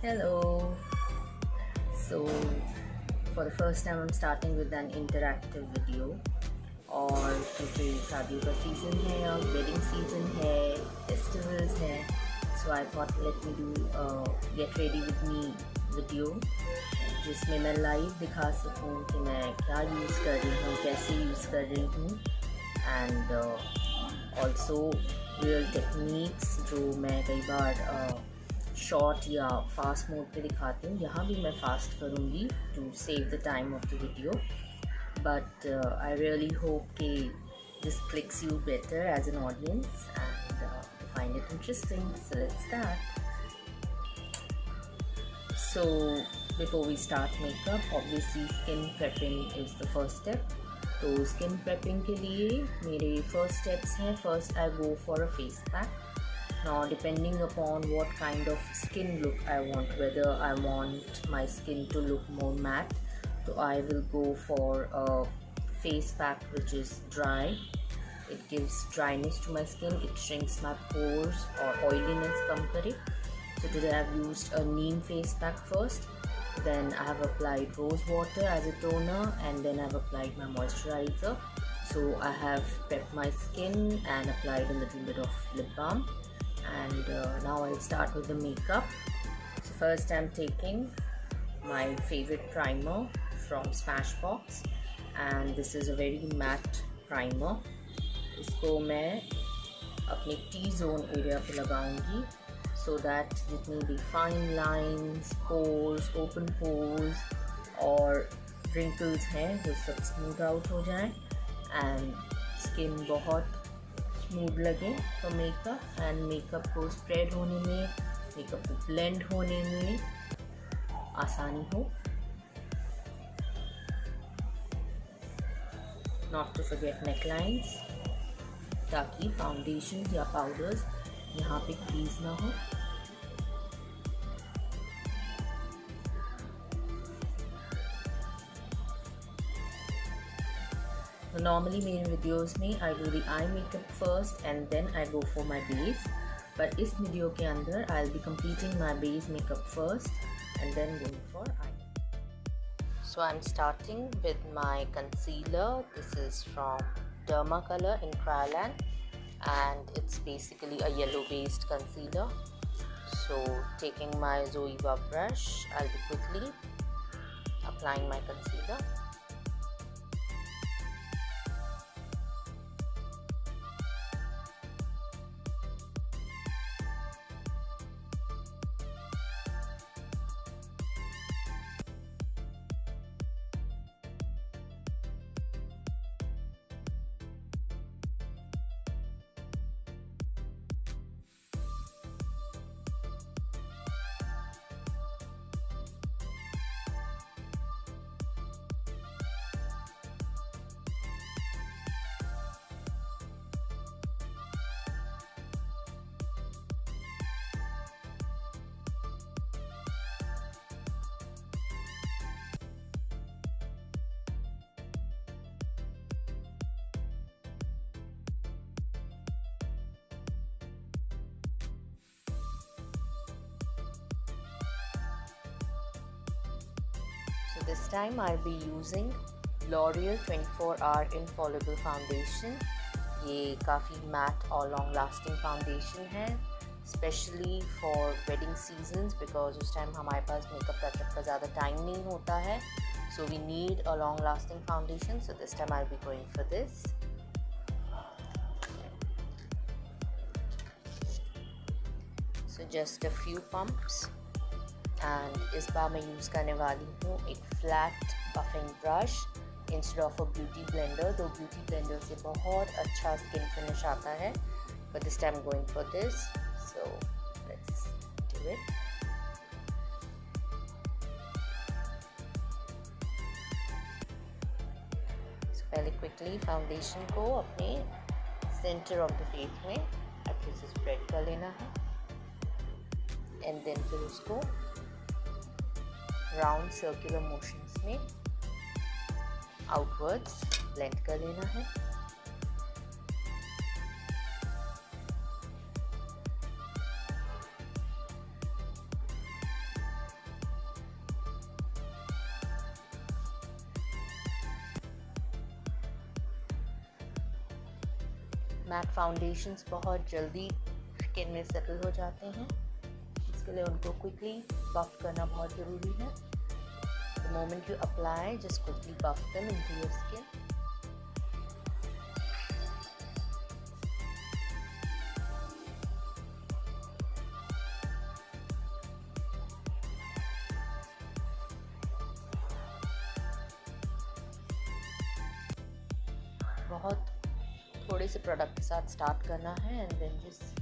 Hello. So for the first time I'm starting with an interactive video और क्योंकि शादियों का सीज़न है या वेडिंग सीज़न है फेस्टिवल्स है so I thought let me do get ready with me video जिसमें मैं लाइव दिखा सकूं कि मैं क्या यूज़ कर रही हूँ कैसे यूज़ कर रही हूँ एंड ऑल्सो रियल टेक्निक्स जो मैं कई बार शॉर्ट या फास्ट मोड पे दिखाती हूँ. यहाँ भी मैं फास्ट करूँगी to save the time of the video but I really hope कि this clicks you better as an audience and you find it interesting. So let's start. So before we start makeup, obviously skin prepping is the first step. तो skin prepping के लिए मेरे first steps हैं. First I go for a face pack. Now depending upon what kind of skin look I want, whether I want my skin to look more matte, so I will go for a face pack which is dry. It gives dryness to my skin, it shrinks my pores or oiliness come करे. So today I've used a neem face pack first, then I have applied rose water as a toner and then I've applied my moisturizer. So I have prepped my skin and applied a little bit of lip balm. And now I'll start with the makeup. So first I'm taking my favorite primer from Smashbox and this is a very matte primer. इसको मैं अपने T-zone area पे लगाऊंगी so that जितनी भी fine lines, pores, open pores और wrinkles हैं वो सब smooth out हो जाएं and skin बहुत स्मूथ लगे तो मेकअप को स्प्रेड होने में, मेकअप को ब्लेंड होने में आसानी हो. नॉट टू फॉरगेट नेकलाइंस ताकि फाउंडेशन या पाउडर्स यहाँ पे क्रीज ना हो. Normally मेरे वीडियोस में I do the eye makeup first and then I go for my base, but इस वीडियो के अंदर I'll be completing my base makeup first and then going for eye. So I'm starting with my concealer. This is from Dermacolor in Cryolan and it's basically a yellow based concealer. So taking my Zoeva brush, I'll be quickly applying my concealer. So this time I'll be using L'Oreal 24-hour Infallible foundation. ये काफ़ी matte और long lasting foundation है, especially for wedding seasons because उस time हमारे पास makeup touch-up का ज़्यादा time नहीं होता है. So we need a long lasting foundation. So this time I'll be going for this. So just a few pumps. And इस बार मैं यूज़ करने वाली हूँ एक flat puffing brush instead of a beauty blender. तो ब्यूटी ब्लेंडर से बहुत अच्छा स्किन फिनिश आता है but this time going for this. So let's do it. So पहले क्विकली फाउंडेशन को अपने सेंटर ऑफ द फेस में अच्छे से स्प्रेड कर लेना है एंड देन फिर उसको राउंड सर्कुलर मोशंस में आउटवर्ड्स ब्लेंड कर लेना है. मैट फाउंडेशंस बहुत जल्दी स्किन में सेटल हो जाते हैं, इसके लिए उनको क्विकली बफ करना बहुत ज़रूरी है। The moment you apply, just quickly buff them into your skin. बहुत थोड़े से प्रोडक्ट के साथ स्टार्ट करना है and then just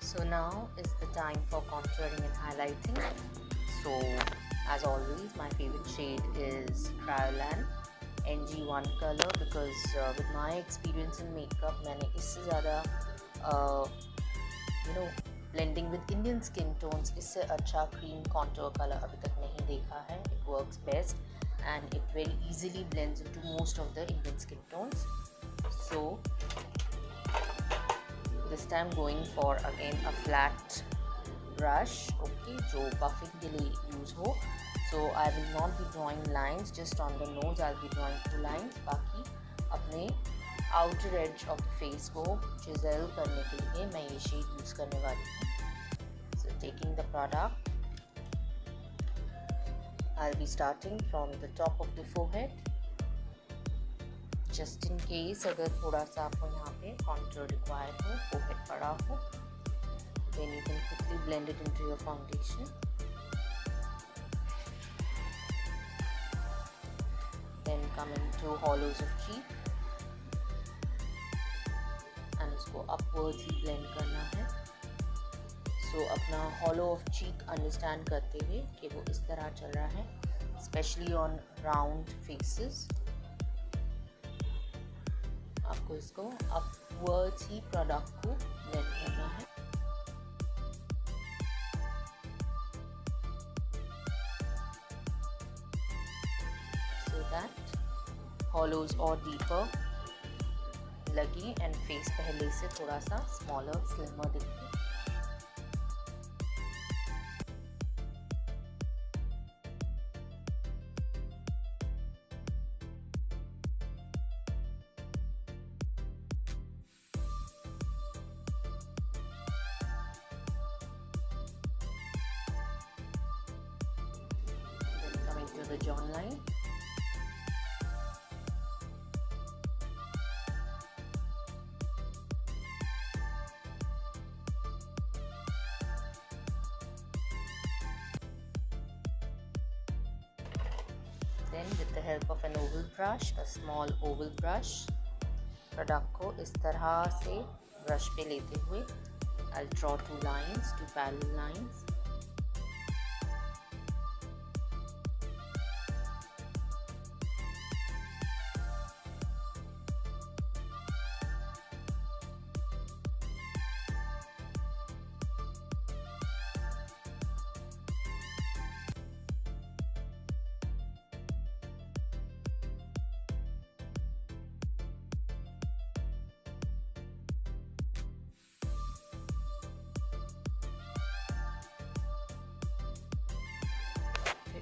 So now is the time for contouring and highlighting. So as always, my favorite shade is Dandelion NG1 color because with my experience in makeup, मैंने इससे ज़्यादा blending with Indian skin tones इससे अच्छा cream contour color अभी तक नहीं देखा है. It works best and it very easily blends into most of the Indian skin tones. So this time going for again a flat brush, okay, जो buffing के लिए use हो. So I will not be drawing lines, just on the nose I'll be drawing 2 lines. बाकी अपने outer edge of the face को chisel करने के लिए मैं ये shade use करने वाली हूँ. So taking the product, I'll be starting from the top of the forehead. Just in case अगर थोड़ा सा आपको यहाँ पे contour required हो, forehead बड़ा हो, then you can quickly blend it into your foundation. Then come into hollows of cheek and उसको upwards ही blend करना है. So अपना hollow of cheek understand करते हुए कि वो इस तरह चल रहा है, especially on round faces. आपको इसको अपवर्ड्स ही प्रोडक्ट को ब्लेंड करना है. So that hollows और deeper लगे एंड फेस पहले से थोड़ा सा स्मॉलर स्लिमर दिखे. To the jawline, then with the help of an oval brush, a small oval brush, product को इस तरह से ब्रश पे लेते हुए I'll draw 2 lines, 2 parallel lines.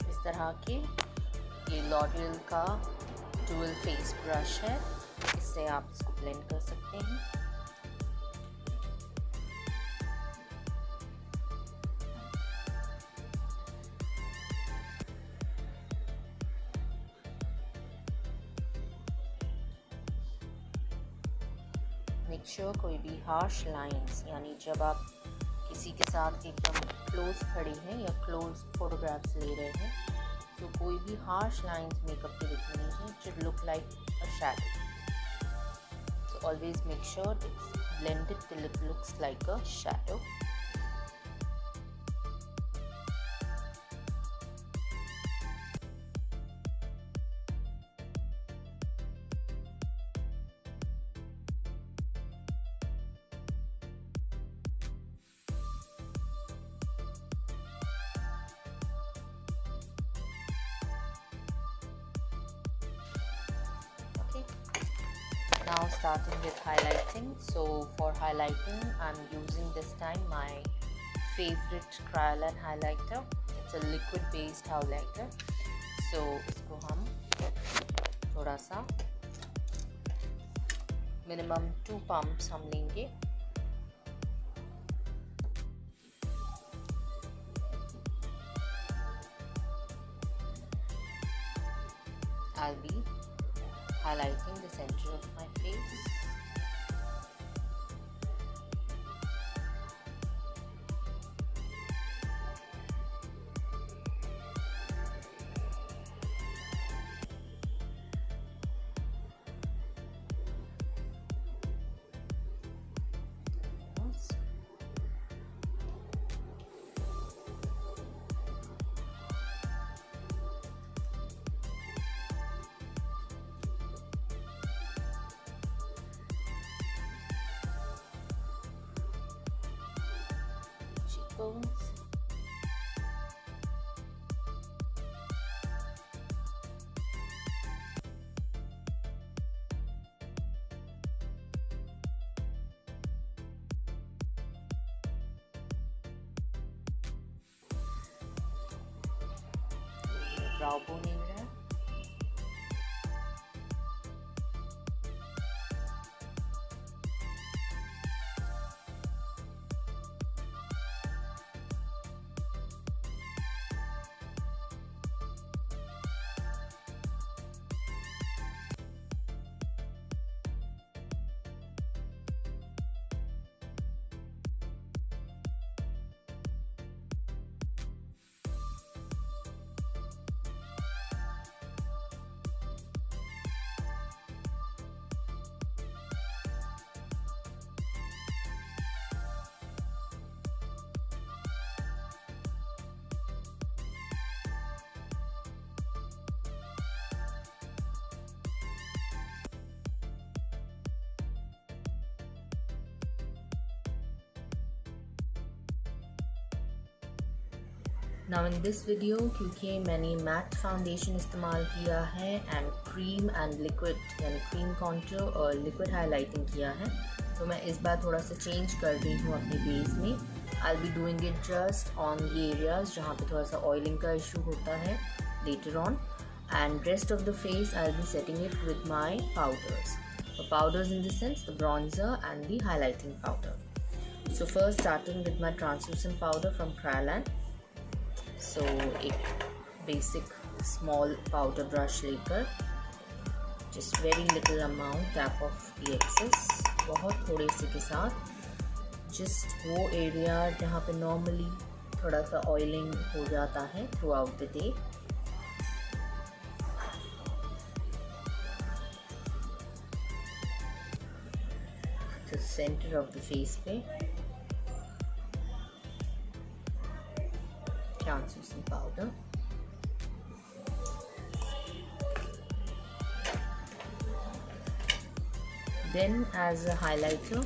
इस तरह के ये लॉरियल का डुअल फेस ब्रश है, इससे आप इसको ब्लेंड कर सकते हैं. मेक श्योर कोई भी हार्श लाइंस, यानी जब आप किसी के साथ एकदम क्लोज खड़े हैं या क्लोज फोटोग्राफ्स ले रहे हैं, तो कोई भी हार्श लाइंस मेकअप के दिखने नहीं चाहिए. It should look like a shadow. So always make sure it's blended till it looks like a shadow. Now starting with highlighting. So for highlighting I'm using this time my favorite Kryolan highlighter. It's a liquid based highlighter. So इसको हम थोड़ा सा minimum 2 pumps हम लेंगे. I'll be highlighting the center of my face. Brow bone area. Now in this video क्योंकि मैंने matte foundation इस्तेमाल किया है एंड क्रीम एंड लिक्विड यानी क्रीम कॉन्टूर और लिक्विड हाइलाइटिंग किया है, तो मैं इस बार थोड़ा सा चेंज कर रही हूँ अपने बेस में. I will be doing it just on ये एरियाज जहाँ पे थोड़ा सा ऑयलिंग का इशू होता है later on, and rest of the face I will be setting it with my powders. Powders in the sense the bronzer and the highlighting powder. So first starting with my translucent powder from Kryolan. So एक basic small powder brush लेकर just very little amount tap off the excess, बहुत थोड़े से के साथ just वो area जहाँ पे normally थोड़ा सा oiling हो जाता है throughout the day. The center of the face पे translucent powder. Then as a highlighter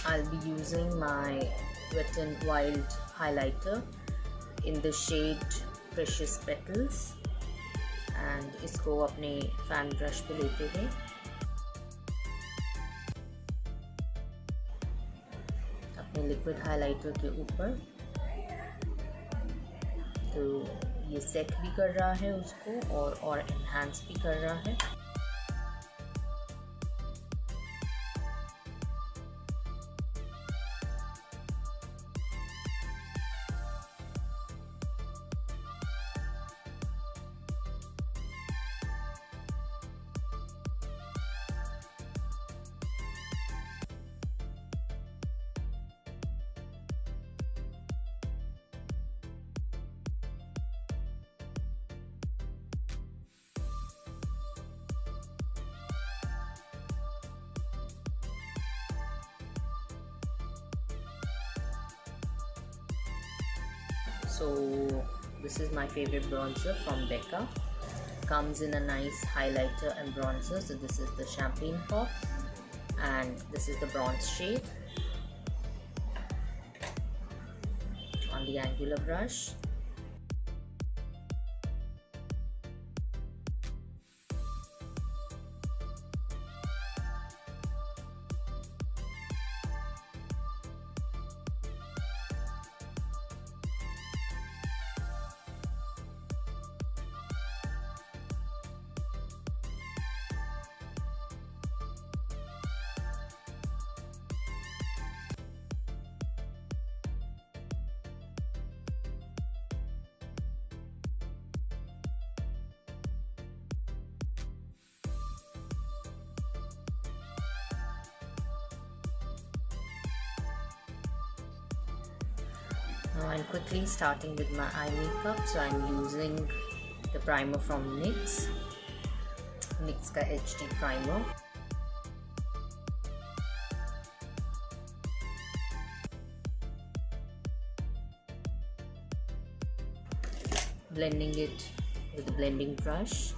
I'll be using my Wet n Wild highlighter in the shade Precious Petals, and इसको अपने fan brush पे लेते हुए अपने liquid highlighter के ऊपर, तो ये सेट भी कर रहा है उसको और एनहांस भी कर रहा है. So this is my favorite bronzer from Becca. Comes in a nice highlighter and bronzer. So this is the Champagne Pop and this is the bronze shade on the angular brush. Now I'm quickly starting with my eye makeup. So I'm using the primer from NYX का HD primer. Blending it with a blending brush.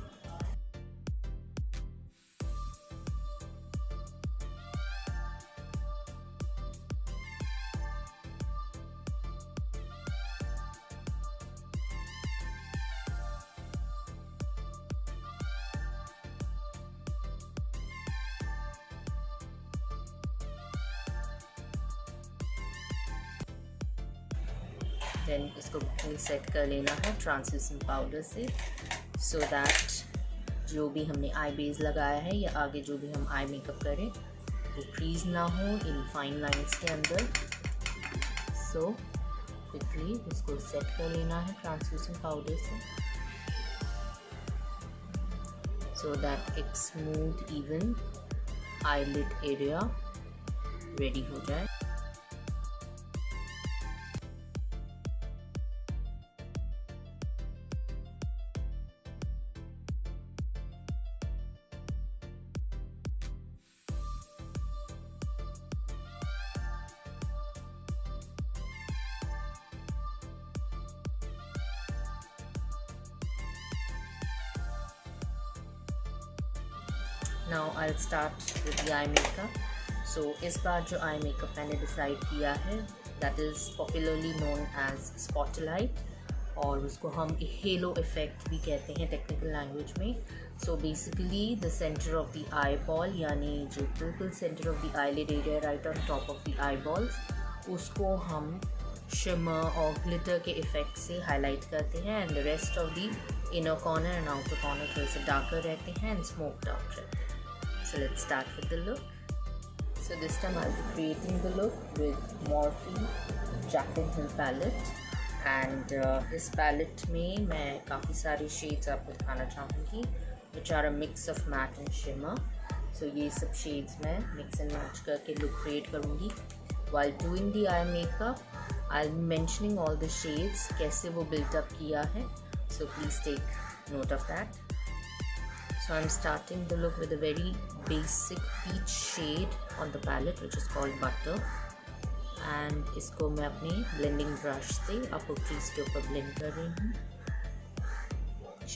Then इसको set कर लेना है translucent powder से, so that जो भी हमने आई base लगाया है या आगे जो भी हम आई मेकअप करें वो क्रीज ना हो इन फाइन लाइंस के अंदर. सो क्विकली इसको सेट कर लेना है ट्रांसल्यूसेंट पाउडर से, सो दैट एक smooth even eyelid area ready हो जाए. Now I'll start with the eye makeup. So इस बार जो eye makeup मैंने decide किया है that is popularly known as spotlight, और उसको हम halo effect भी कहते हैं technical language में. So basically the center of the eyeball, यानी जो बिल्कुल center of the eyelid area right on top of the eyeballs, उसको हम shimmer और glitter के effect से highlight करते हैं, and the rest of the inner corner and outer corner थोड़े से darker रहते हैं and smoked out रहते हैं. So let's start with the look. So this time I'll be creating the look with Morphe Jaclyn Hill palette, and इस palette में मैं काफ़ी सारी shades आपको दिखाना चाहूँगी which are a mix of matte and shimmer. So ये सब shades मैं mix and match करके look create करूँगी. While doing the eye makeup, I'll be mentioning all the shades कैसे वो build up किया है. So please take note of that. So I'm starting the look with a very basic peach shade on the palette which is called Butter, and इसको मैं अपने blending brush से upper crease के ऊपर blend कर रही हूँ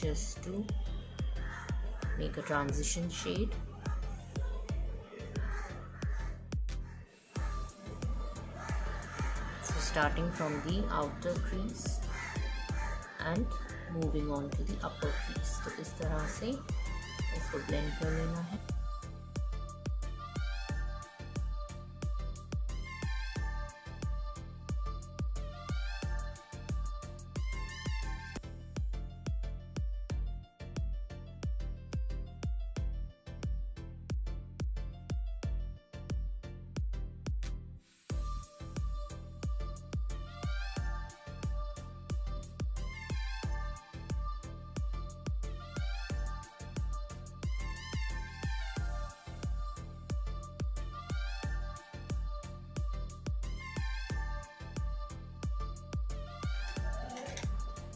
just to make a transition shade. So starting from the outer crease and moving on to the upper crease. तो इस तरह से इसको ब्लेंड कर लेना है.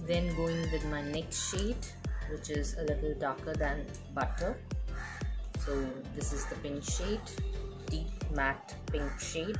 Then going with my next shade, which is a little darker than Butter. So this is the pink shade, deep matte pink shade.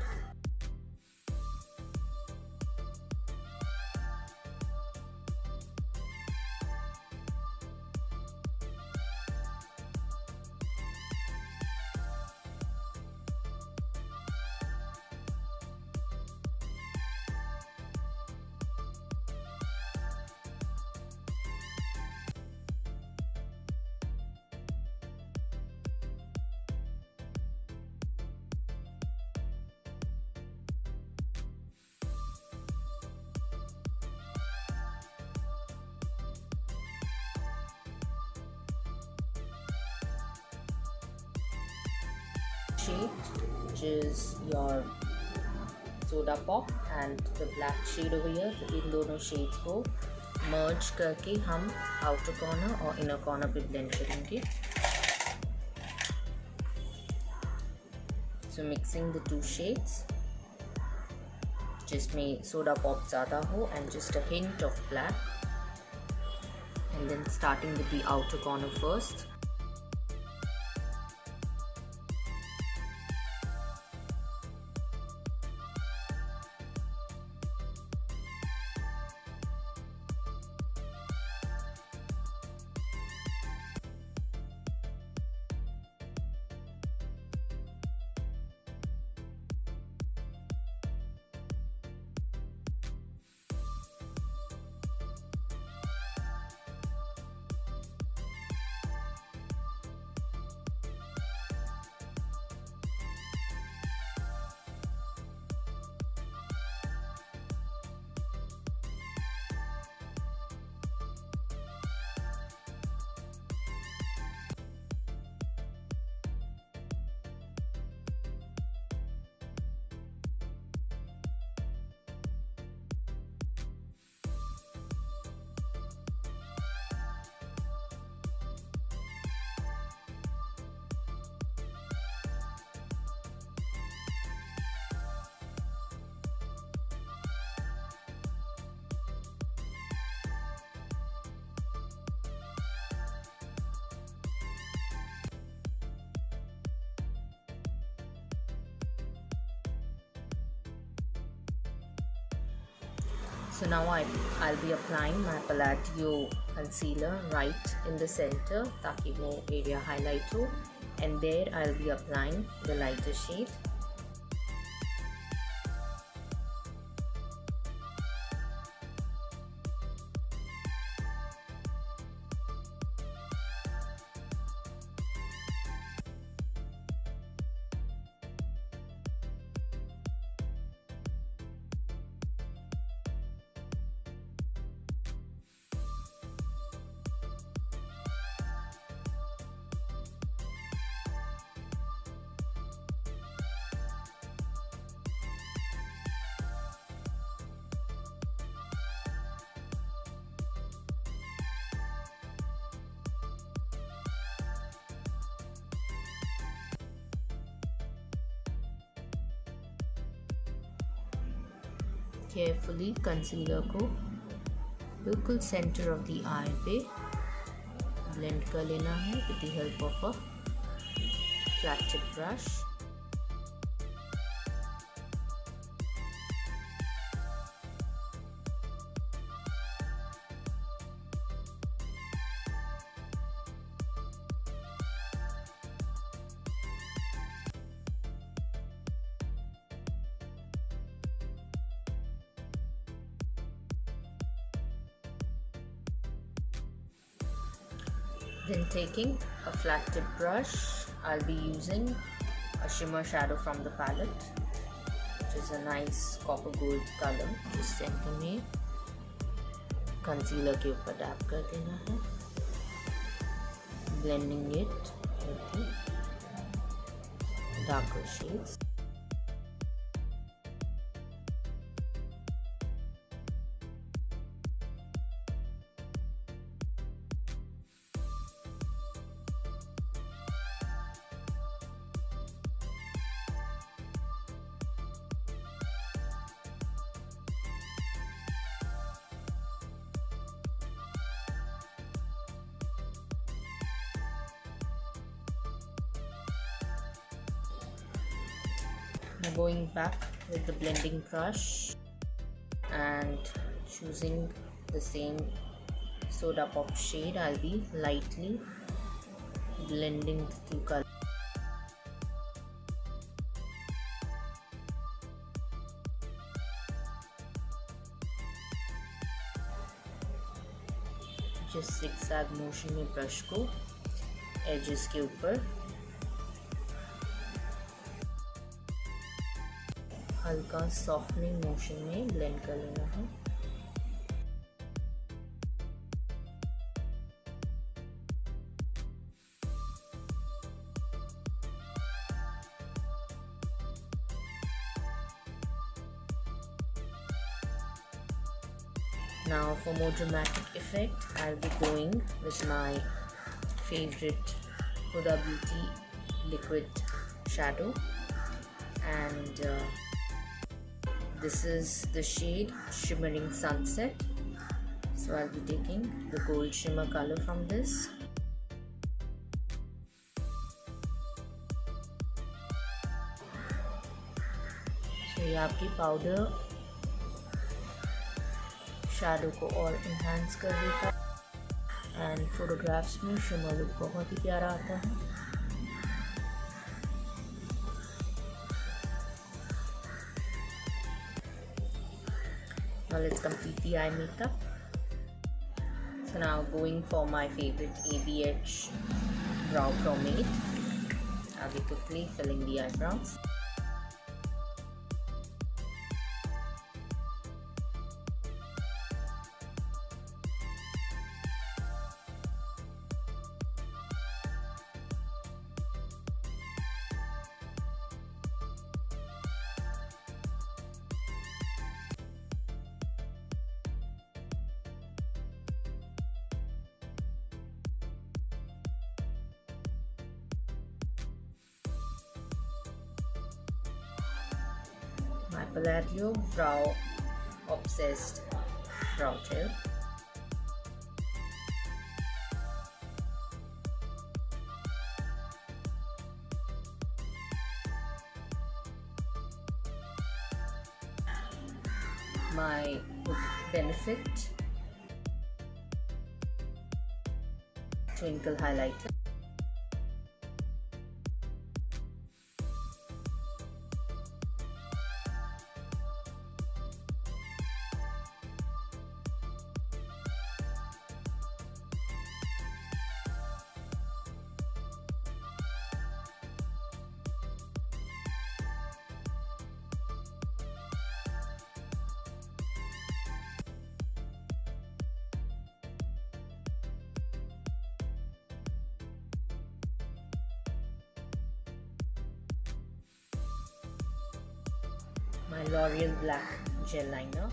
Shade, which is your soda pop, and the black shade over here. तो इन दोनों shades को merge करके हम outer corner और inner corner पे blend करेंगे. So mixing the two shades जिसमें soda pop ज़्यादा हो and just a hint of black. And then starting with the outer corner first. So now I'll be applying my Palladio concealer right in the center ताकि वो area highlight हो, and there I'll be applying the lighter shade. Carefully concealer को बिल्कुल centre of the आई पे blend कर लेना है with the help of a flat tip brush. Then taking a flat tip brush, I'll be using a shimmer shadow from the palette, which is a nice copper gold color. जिस centre में concealer के ऊपर dab कर देना है, blending it with the darker shades. Now going back with the blending brush and choosing the same soda pop shade, I'll be lightly blending the two colors. Just zigzag motion में brush को edges के ऊपर हल्का softening motion में blend कर लेना है. Now for more dramatic effect, I'll be going with my favorite Huda Beauty liquid shadow and This is the shade Shimmering Sunset. So I'll be taking the gold shimmer color from this. So ये आपकी powder shadow को और enhance कर देता है and photographs में shimmer look बहुत ही प्यारा आता है. Now let's complete the eye makeup. So now going for my favorite ABH brow promade. I'll be quickly filling the eyebrows. My Palladio Brow Obsessed Brow Gel. My Benefit Twinkle Highlighter. My L'Oreal Black Gel Liner.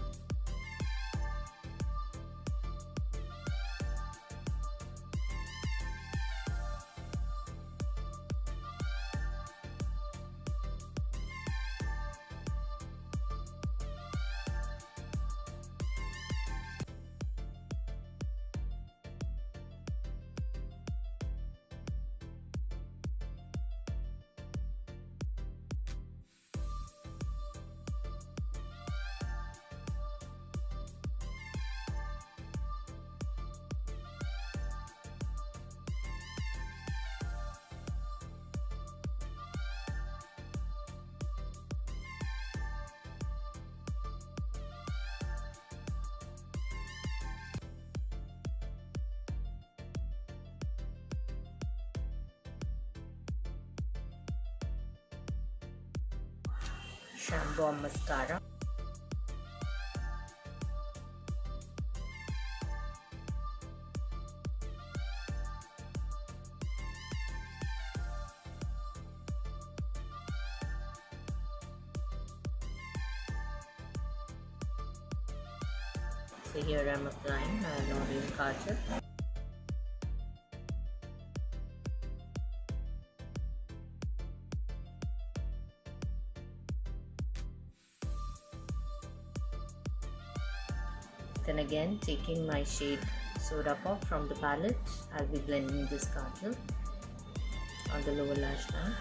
Shampoo and mascara. So here I am applying my L'Oreal kajal. Then again, taking my shade Soda Pop from the palette, I'll be blending this kajal on the lower lash line.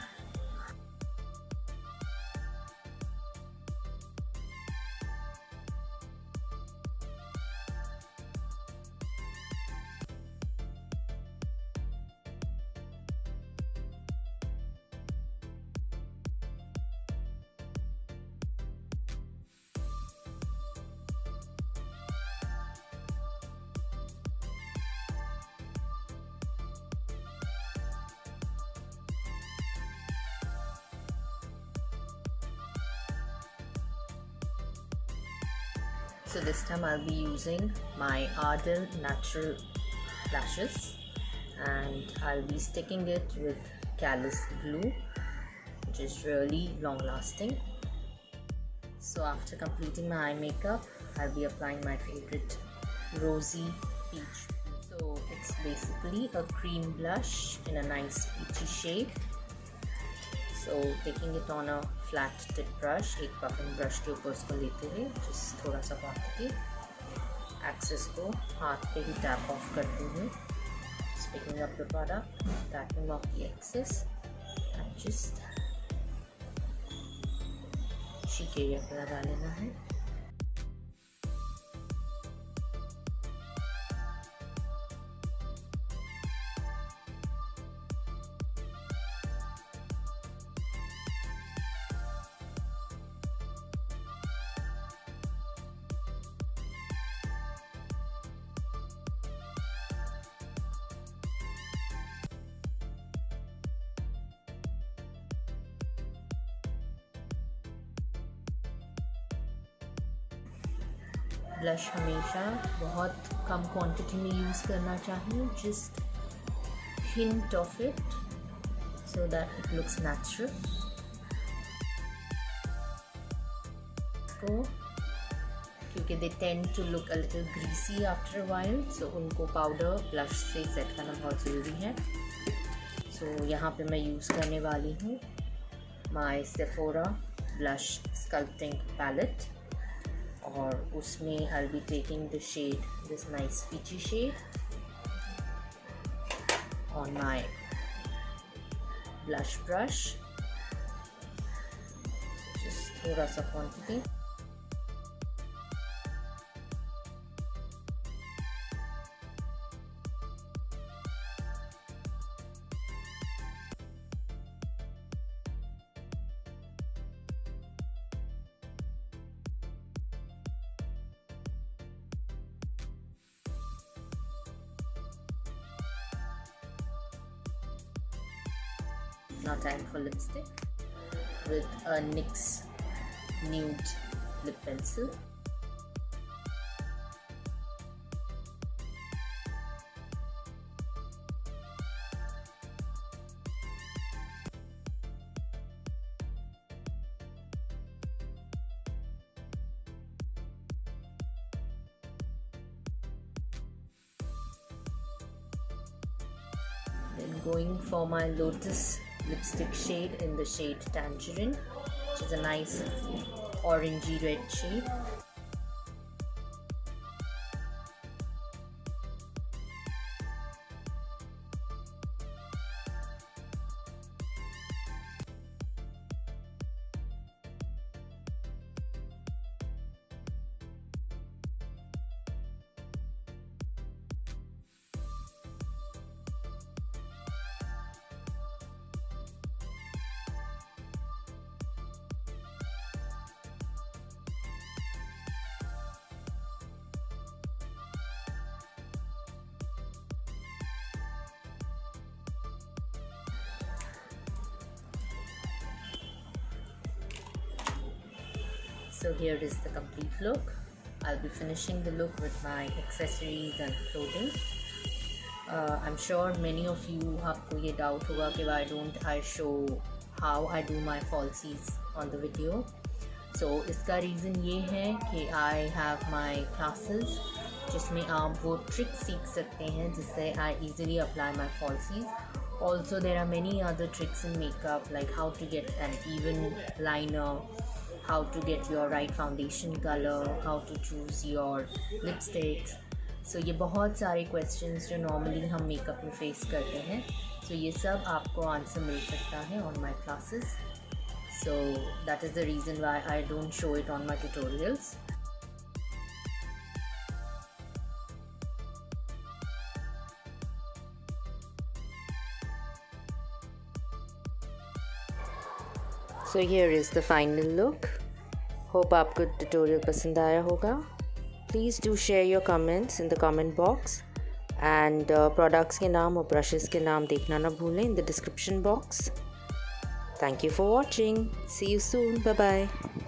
So this time I'll be using my Ardell Natural Lashes and I'll be sticking it with Callus Glue, which is really long lasting. So after completing my eye makeup, I'll be applying my favorite Rosy Peach. So it's basically a cream blush in a nice peachy shade. So taking it on a flat tip brush, एक puffing brush के ऊपर उसको लेते हुए just थोड़ा सा quantity access को हाथ पे ही टैप ऑफ करते हुए just picking up the product, tapping off the excess and just cheek area पे लगा लेना है. ब्लश हमेशा बहुत कम क्वांटिटी में यूज़ करना चाहिए, just hint of it so that it looks natural. को क्योंकि they tend to look a little greasy after a while, so उनको पाउडर ब्लश से सेट करना बहुत ज़रूरी है. सो यहाँ पे मैं यूज़ करने वाली हूँ my Sephora blush sculpting palette, और उसमें I'll be taking the shade, this nice peachy shade on my blush brush, just थोड़ा सा quantity. Now time for lipstick with a NYX nude lip pencil. Then going for my Lotus lipstick shade in the shade Tangerine, which is a nice orangey red shade. So here is the complete look. I'll be finishing the look with my accessories and clothing. I'm sure many of you आपको ये doubt होगा कि why don't I show how I do my falsies on the video. So इसका reason ये है कि I have my classes जिसमें आप वो tricks सीख सकते हैं जिससे I easily apply my falsies. Also there are many other tricks in makeup like how to get an even liner, how to get your right foundation color, how to choose your lipsticks. So ये बहुत सारे questions जो normally हम makeup में face करते हैं, so ये सब आपको answer मिल सकता है on my classes. So that is the reason why I don't show it on my tutorials. So here is the final look. Hope आपको tutorial पसंद आया होगा. Please do share your comments in the comment box and products के नाम और brushes के नाम देखना ना भूलें in the description box. Thank you for watching. See you soon. Bye bye.